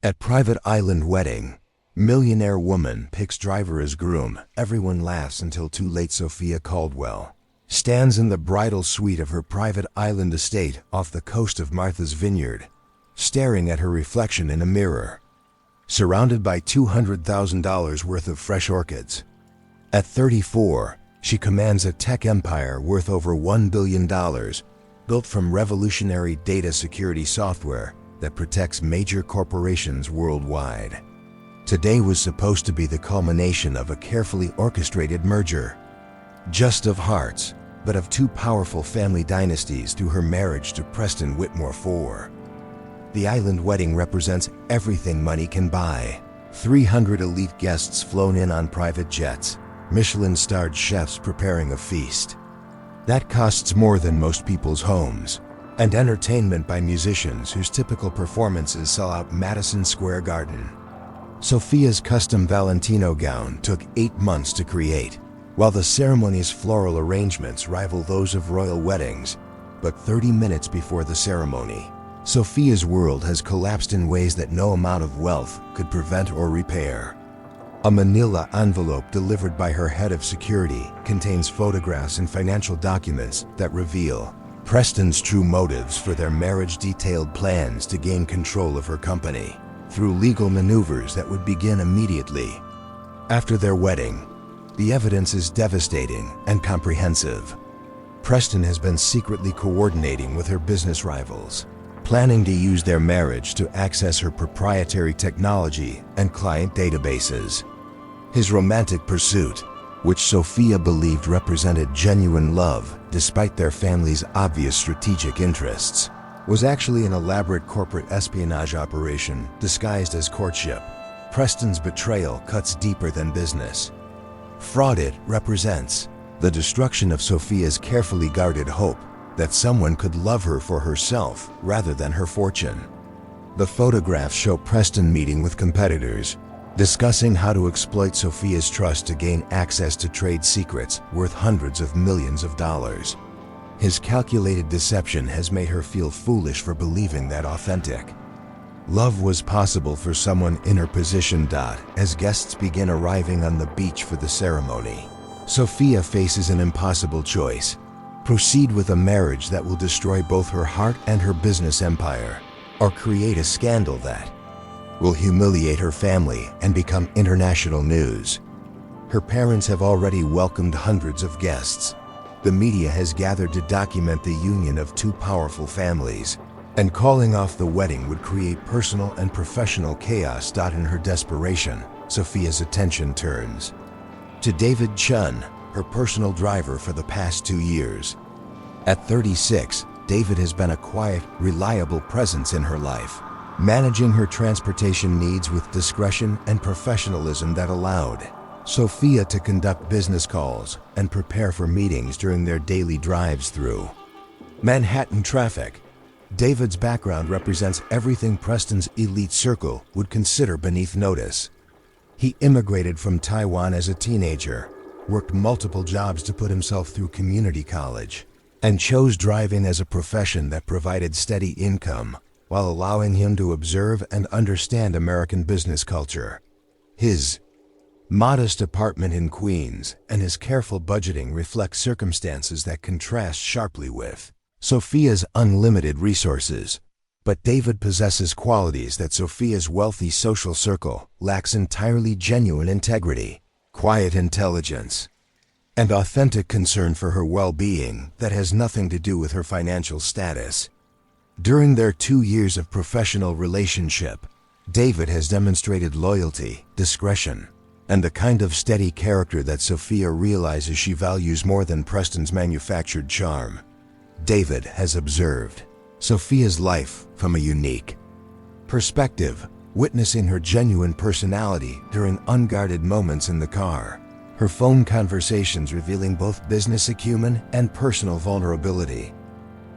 At private island wedding, millionaire woman picks driver as groom. Everyone laughs until too late. Sophia Caldwell stands in the bridal suite of her private island estate off the coast of Martha's Vineyard, staring at her reflection in a mirror, surrounded by $200,000 worth of fresh orchids. At 34, she commands a tech empire worth over $1 billion, built from revolutionary data security software that protects major corporations worldwide. Today was supposed to be the culmination of a carefully orchestrated merger, just of hearts, but of two powerful family dynasties through her marriage to Preston Whitmore IV. The island wedding represents everything money can buy. 300 elite guests flown in on private jets, Michelin-starred chefs preparing a feast that costs more than most people's homes, and entertainment by musicians whose typical performances sell out Madison Square Garden. Sophia's custom Valentino gown took 8 months to create, while the ceremony's floral arrangements rival those of royal weddings. But 30 minutes before the ceremony, Sophia's world has collapsed in ways that no amount of wealth could prevent or repair. A manila envelope delivered by her head of security contains photographs and financial documents that reveal Preston's true motives for their marriage, detailed plans to gain control of her company through legal maneuvers that would begin immediately after their wedding. The evidence is devastating and comprehensive. Preston has been secretly coordinating with her business rivals, planning to use their marriage to access her proprietary technology and client databases. His romantic pursuit, which Sophia believed represented genuine love despite their family's obvious strategic interests, was actually an elaborate corporate espionage operation disguised as courtship. Preston's betrayal cuts deeper than business. Fraud. It represents the destruction of Sophia's carefully guarded hope that someone could love her for herself rather than her fortune. The photographs show Preston meeting with competitors, discussing how to exploit Sophia's trust to gain access to trade secrets worth hundreds of millions of dollars. His calculated deception has made her feel foolish for believing that authentic love was possible for someone in her position. As guests begin arriving on the beach for the ceremony, Sophia faces an impossible choice: proceed with a marriage that will destroy both her heart and her business empire, or create a scandal that will humiliate her family and become international news. Her parents have already welcomed hundreds of guests. The media has gathered to document the union of two powerful families, and calling off the wedding would create personal and professional chaos. In her desperation, Sophia's attention turns to David Chun, her personal driver for the past 2 years. At 36, David has been a quiet, reliable presence in her life, managing her transportation needs with discretion and professionalism that allowed Sophia to conduct business calls and prepare for meetings during their daily drives through Manhattan traffic. David's background represents everything Preston's elite circle would consider beneath notice. He immigrated from Taiwan as a teenager, worked multiple jobs to put himself through community college, and chose driving as a profession that provided steady income while allowing him to observe and understand American business culture. His modest apartment in Queens and his careful budgeting reflect circumstances that contrast sharply with Sophia's unlimited resources. But David possesses qualities that Sophia's wealthy social circle lacks: entirely genuine integrity, quiet intelligence, and authentic concern for her well-being that has nothing to do with her financial status. During their 2 years of professional relationship, David has demonstrated loyalty, discretion, and the kind of steady character that Sophia realizes she values more than Preston's manufactured charm. David has observed Sophia's life from a unique perspective, witnessing her genuine personality during unguarded moments in the car, her phone conversations revealing both business acumen and personal vulnerability,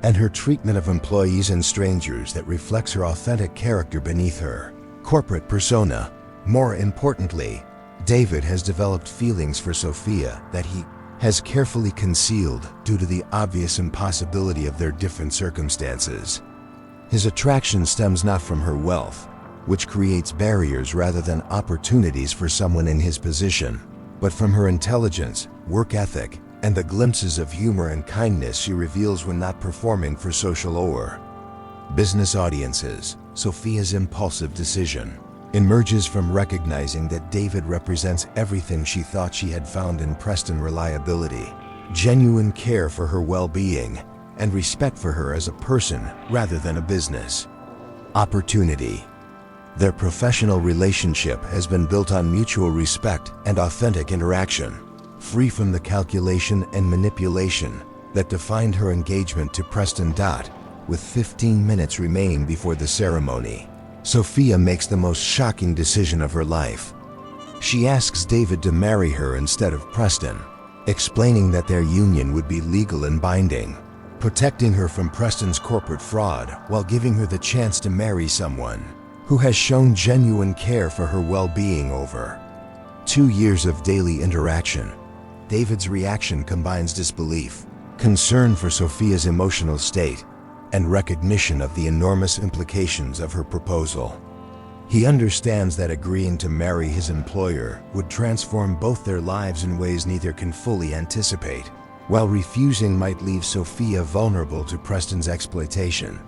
and her treatment of employees and strangers that reflects her authentic character beneath her corporate persona. More importantly, David has developed feelings for Sophia that he has carefully concealed due to the obvious impossibility of their different circumstances. His attraction stems not from her wealth, which creates barriers rather than opportunities for someone in his position. But from her intelligence, work ethic, and the glimpses of humor and kindness she reveals when not performing for social or business audiences, Sophia's impulsive decision emerges from recognizing that David represents everything she thought she had found in Preston: reliability, genuine care for her well-being, and respect for her as a person rather than a business opportunity. Their professional relationship has been built on mutual respect and authentic interaction, free from the calculation and manipulation that defined her engagement to Preston. With 15 minutes remaining before the ceremony, Sophia makes the most shocking decision of her life. She asks David to marry her instead of Preston, explaining that their union would be legal and binding, protecting her from Preston's corporate fraud while giving her the chance to marry someone who has shown genuine care for her well-being over 2 years of daily interaction. David's reaction combines disbelief, concern for Sophia's emotional state, and recognition of the enormous implications of her proposal. He understands that agreeing to marry his employer would transform both their lives in ways neither can fully anticipate, while refusing might leave Sophia vulnerable to Preston's exploitation.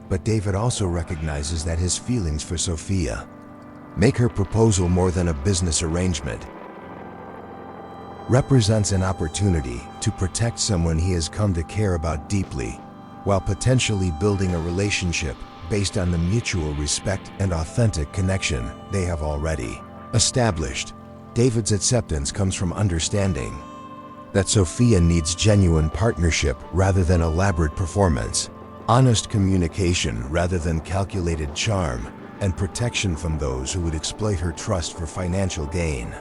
But David also recognizes that his feelings for Sophia make her proposal more than a business arrangement. Represents an opportunity to protect someone he has come to care about deeply, while potentially building a relationship based on the mutual respect and authentic connection they have already established. David's acceptance comes from understanding that Sophia needs genuine partnership rather than elaborate performance, honest communication rather than calculated charm, and protection from those who would exploit her trust for financial gain.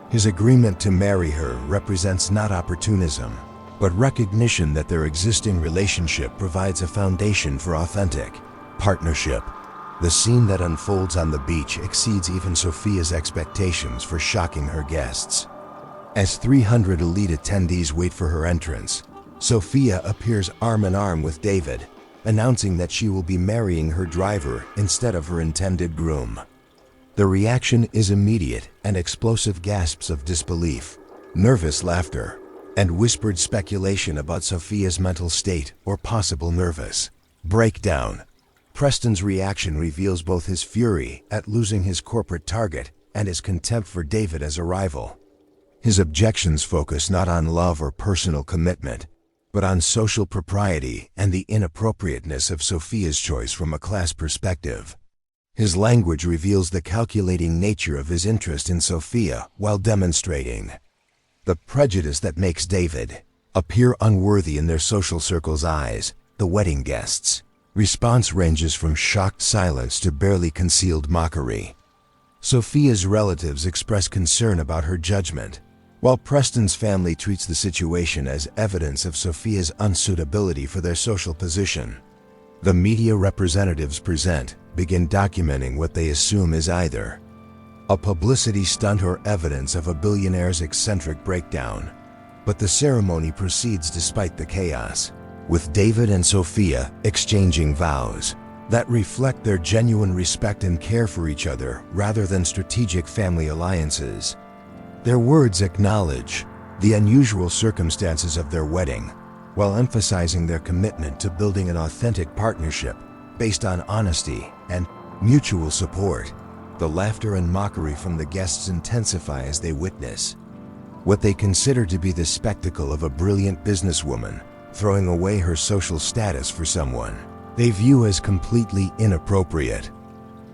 His agreement to marry her represents not opportunism, but recognition that their existing relationship provides a foundation for authentic partnership. The scene that unfolds on the beach exceeds even Sophia's expectations for shocking her guests. As 300 elite attendees wait for her entrance, Sophia appears arm in arm with David, announcing that she will be marrying her driver instead of her intended groom. The reaction is immediate, and explosive gasps of disbelief, nervous laughter, and whispered speculation about Sophia's mental state or possible nervous breakdown. Preston's reaction reveals both his fury at losing his corporate target and his contempt for David as a rival. His objections focus not on love or personal commitment, but on social propriety and the inappropriateness of Sophia's choice from a class perspective. His language reveals the calculating nature of his interest in Sophia while demonstrating the prejudice that makes David appear unworthy in their social circle's eyes. The wedding guests' response ranges from shocked silence to barely concealed mockery. Sophia's relatives express concern about her judgment, while Preston's family treats the situation as evidence of Sophia's unsuitability for their social position. The media representatives begin documenting what they assume is either a publicity stunt or evidence of a billionaire's eccentric breakdown. But the ceremony proceeds despite the chaos, with David and Sophia exchanging vows that reflect their genuine respect and care for each other rather than strategic family alliances. Their words acknowledge the unusual circumstances of their wedding, while emphasizing their commitment to building an authentic partnership based on honesty and mutual support. The laughter and mockery from the guests intensify as they witness what they consider to be the spectacle of a brilliant businesswoman throwing away her social status for someone they view as completely inappropriate.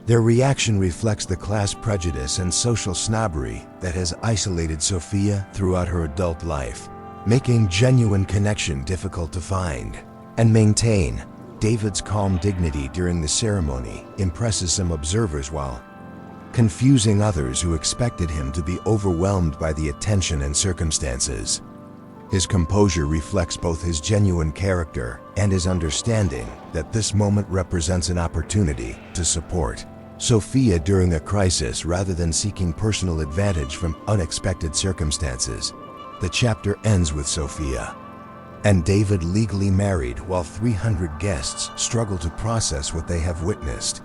Their reaction reflects the class prejudice and social snobbery that has isolated Sophia throughout her adult life, making genuine connection difficult to find and maintain. David's calm dignity during the ceremony impresses some observers while confusing others who expected him to be overwhelmed by the attention and circumstances. His composure reflects both his genuine character and his understanding that this moment represents an opportunity to support Sophia during a crisis rather than seeking personal advantage from unexpected circumstances. The chapter ends with Sophia and David legally married while 300 guests struggle to process what they have witnessed.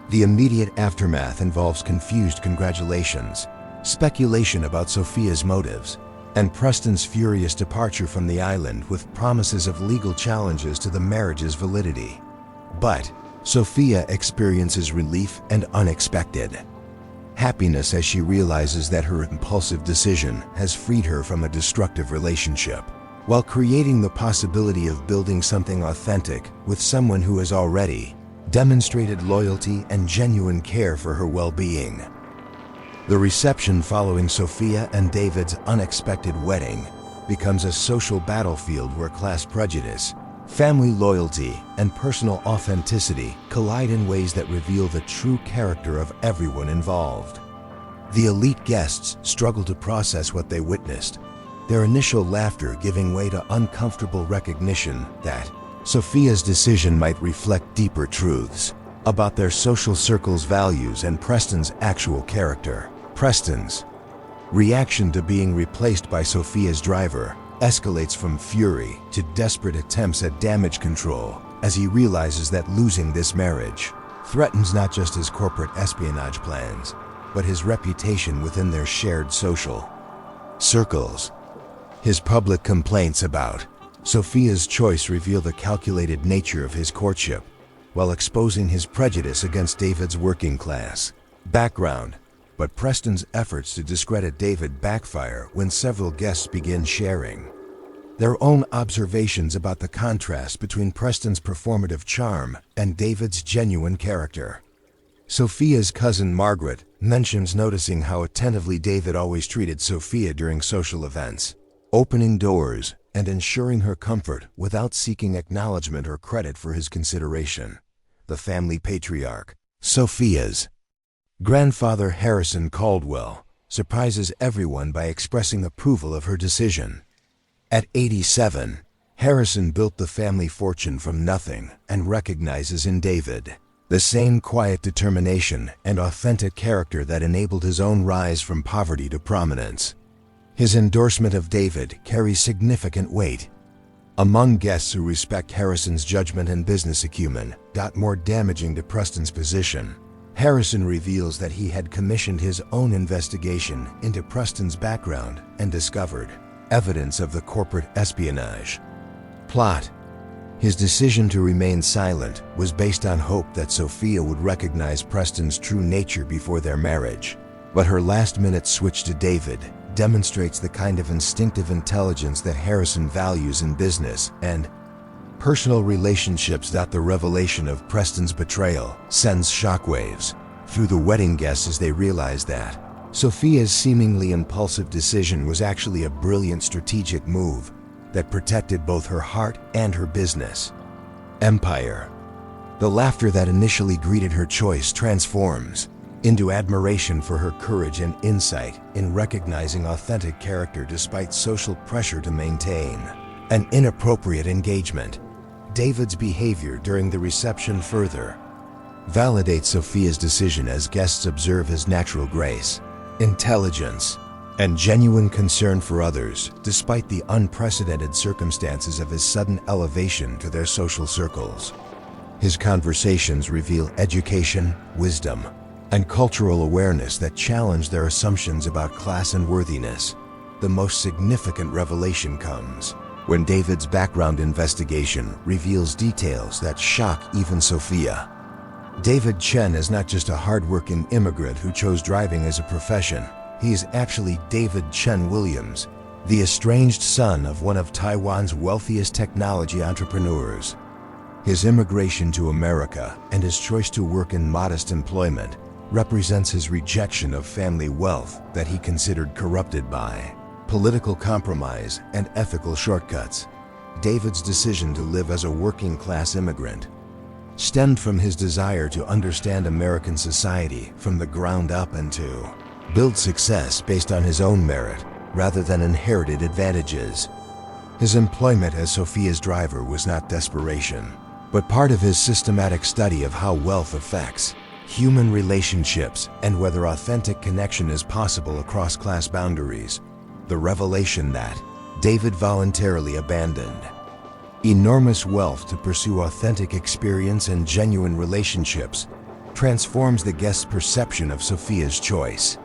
The immediate aftermath involves confused congratulations, speculation about Sophia's motives, and Preston's furious departure from the island with promises of legal challenges to the marriage's validity. But Sophia experiences relief and unexpected happiness as she realizes that her impulsive decision has freed her from a destructive relationship, while creating the possibility of building something authentic with someone who has already demonstrated loyalty and genuine care for her well-being. The reception following Sophia and David's unexpected wedding becomes a social battlefield where class prejudice, family loyalty, and personal authenticity collide in ways that reveal the true character of everyone involved. The elite guests struggle to process what they witnessed, their initial laughter giving way to uncomfortable recognition that Sophia's decision might reflect deeper truths about their social circle's values and Preston's actual character. Preston's reaction to being replaced by Sophia's driver escalates from fury to desperate attempts at damage control as he realizes that losing this marriage threatens not just his corporate espionage plans, but his reputation within their shared social circles. His public complaints about Sophia's choice reveal the calculated nature of his courtship, while exposing his prejudice against David's working class background. But Preston's efforts to discredit David backfire when several guests begin sharing their own observations about the contrast between Preston's performative charm and David's genuine character. Sophia's cousin Margaret mentions noticing how attentively David always treated Sophia during social events, opening doors and ensuring her comfort without seeking acknowledgement or credit for his consideration. The family patriarch, Sophia's grandfather Harrison Caldwell, surprises everyone by expressing approval of her decision. At 87, Harrison built the family fortune from nothing and recognizes in David the same quiet determination and authentic character that enabled his own rise from poverty to prominence. His endorsement of David carries significant weight among guests who respect Harrison's judgment and business acumen. More damaging to Preston's position, Harrison reveals that he had commissioned his own investigation into Preston's background and discovered evidence of the corporate espionage plot. His decision to remain silent was based on hope that Sophia would recognize Preston's true nature before their marriage. But her last-minute switch to David demonstrates the kind of instinctive intelligence that Harrison values in business and personal relationships. The revelation of Preston's betrayal sends shockwaves through the wedding guests as they realize that Sophia's seemingly impulsive decision was actually a brilliant strategic move that protected both her heart and her business empire. The laughter that initially greeted her choice transforms into admiration for her courage and insight in recognizing authentic character despite social pressure to maintain an inappropriate engagement. David's behavior during the reception further validates Sophia's decision as guests observe his natural grace, intelligence, and genuine concern for others, despite the unprecedented circumstances of his sudden elevation to their social circles. His conversations reveal education, wisdom, and cultural awareness that challenge their assumptions about class and worthiness. The most significant revelation comes when David's background investigation reveals details that shock even Sophia. David Chen is not just a hard-working immigrant who chose driving as a profession. He is actually David Chen Williams, the estranged son of one of Taiwan's wealthiest technology entrepreneurs. His immigration to America and his choice to work in modest employment represents his rejection of family wealth that he considered corrupted by political compromise and ethical shortcuts. David's decision to live as a working-class immigrant stemmed from his desire to understand American society from the ground up and to build success based on his own merit rather than inherited advantages. His employment as Sophia's driver was not desperation, but part of his systematic study of how wealth affects human relationships and whether authentic connection is possible across class boundaries. The revelation that David voluntarily abandoned enormous wealth to pursue authentic experience and genuine relationships transforms the guest's perception of Sophia's choice.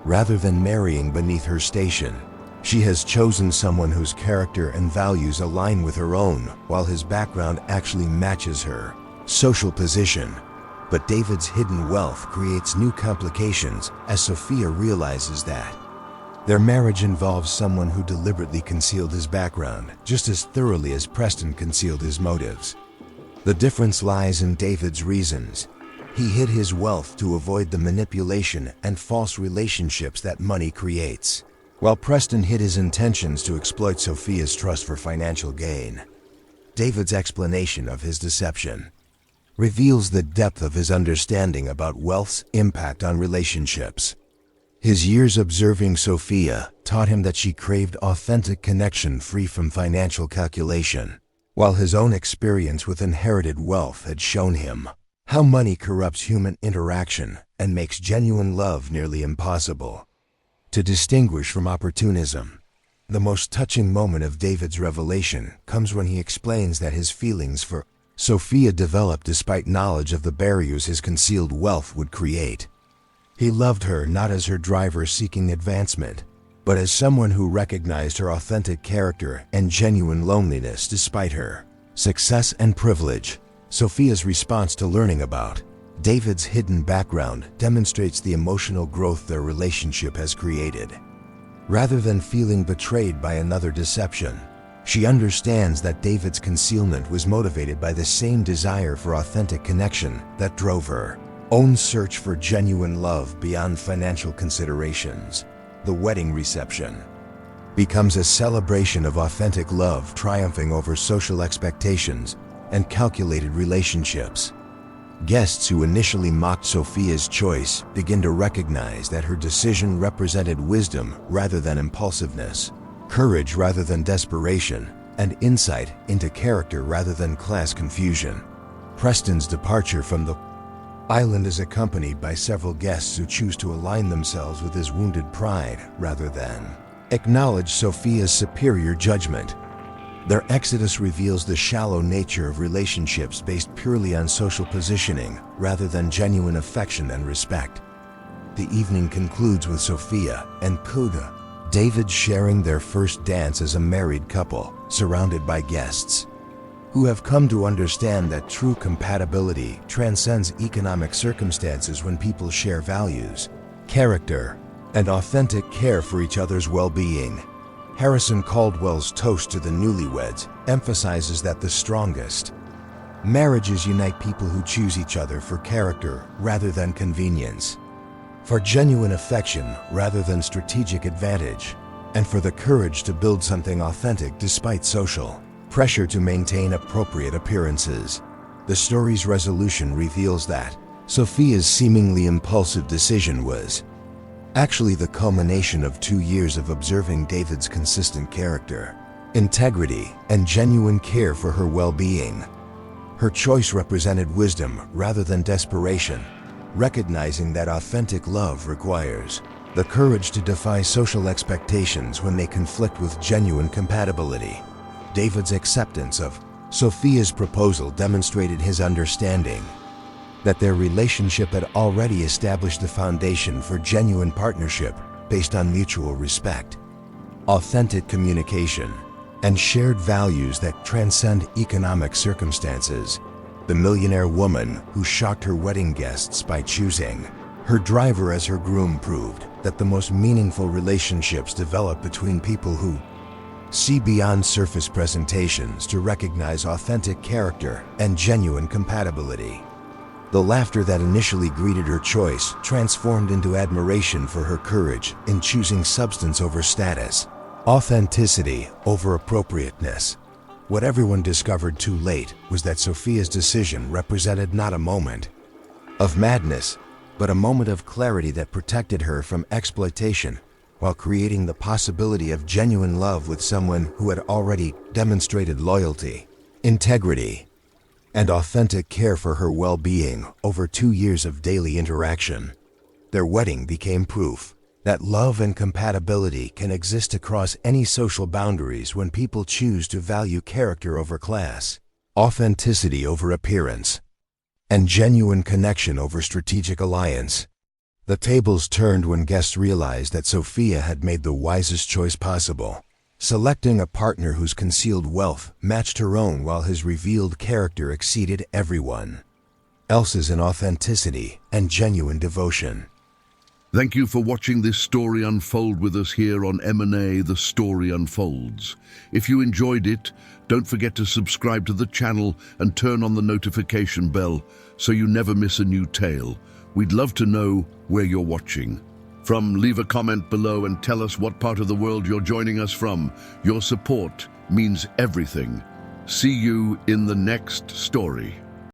Rather than marrying beneath her station, she has chosen someone whose character and values align with her own, while his background actually matches her social position. But David's hidden wealth creates new complications as Sophia realizes that their marriage involves someone who deliberately concealed his background, just as thoroughly as Preston concealed his motives. The difference lies in David's reasons. He hid his wealth to avoid the manipulation and false relationships that money creates, while Preston hid his intentions to exploit Sophia's trust for financial gain. David's explanation of his deception reveals the depth of his understanding about wealth's impact on relationships. His years observing Sophia taught him that she craved authentic connection free from financial calculation, while his own experience with inherited wealth had shown him how money corrupts human interaction and makes genuine love nearly impossible. To distinguish from opportunism, the most touching moment of David's revelation comes when he explains that his feelings for Sophia developed despite knowledge of the barriers his concealed wealth would create. He loved her not as her driver seeking advancement, but as someone who recognized her authentic character and genuine loneliness despite her success and privilege. Sophia's response to learning about David's hidden background demonstrates the emotional growth their relationship has created. Rather than feeling betrayed by another deception, she understands that David's concealment was motivated by the same desire for authentic connection that drove her own search for genuine love beyond financial considerations. The wedding reception becomes a celebration of authentic love triumphing over social expectations and calculated relationships. Guests who initially mocked Sophia's choice begin to recognize that her decision represented wisdom rather than impulsiveness, courage rather than desperation, and insight into character rather than class confusion. Preston's departure from the island is accompanied by several guests who choose to align themselves with his wounded pride rather than acknowledge Sophia's superior judgment. Their exodus reveals the shallow nature of relationships based purely on social positioning rather than genuine affection and respect. The evening concludes with Sophia and David sharing their first dance as a married couple, surrounded by guests who have come to understand that true compatibility transcends economic circumstances when people share values, character, and authentic care for each other's well-being. Harrison Caldwell's toast to the newlyweds emphasizes that the strongest marriages unite people who choose each other for character rather than convenience, for genuine affection rather than strategic advantage, and for the courage to build something authentic despite social pressure to maintain appropriate appearances. The story's resolution reveals that Sophia's seemingly impulsive decision was actually the culmination of 2 years of observing David's consistent character, integrity, and genuine care for her well-being. Her choice represented wisdom rather than desperation, recognizing that authentic love requires the courage to defy social expectations when they conflict with genuine compatibility. David's acceptance of Sophia's proposal demonstrated his understanding that their relationship had already established the foundation for genuine partnership based on mutual respect, authentic communication, and shared values that transcend economic circumstances. The millionaire woman who shocked her wedding guests by choosing her driver as her groom proved that the most meaningful relationships develop between people who see beyond surface presentations to recognize authentic character and genuine compatibility. The laughter that initially greeted her choice transformed into admiration for her courage in choosing substance over status, authenticity over appropriateness. What everyone discovered too late was that Sophia's decision represented not a moment of madness, but a moment of clarity that protected her from exploitation while creating the possibility of genuine love with someone who had already demonstrated loyalty, integrity, and authentic care for her well-being over 2 years of daily interaction. Their wedding became proof that love and compatibility can exist across any social boundaries when people choose to value character over class, authenticity over appearance, and genuine connection over strategic alliance. The tables turned when guests realized that Sophia had made the wisest choice possible, selecting a partner whose concealed wealth matched her own while his revealed character exceeded everyone else's in authenticity and genuine devotion. Thank you for watching this story unfold with us here on M&A The Story Unfolds. If you enjoyed it, don't forget to subscribe to the channel and turn on the notification bell so you never miss a new tale. We'd love to know where you're watching. Leave a comment below and tell us what part of the world you're joining us from. Your support means everything. See you in the next story.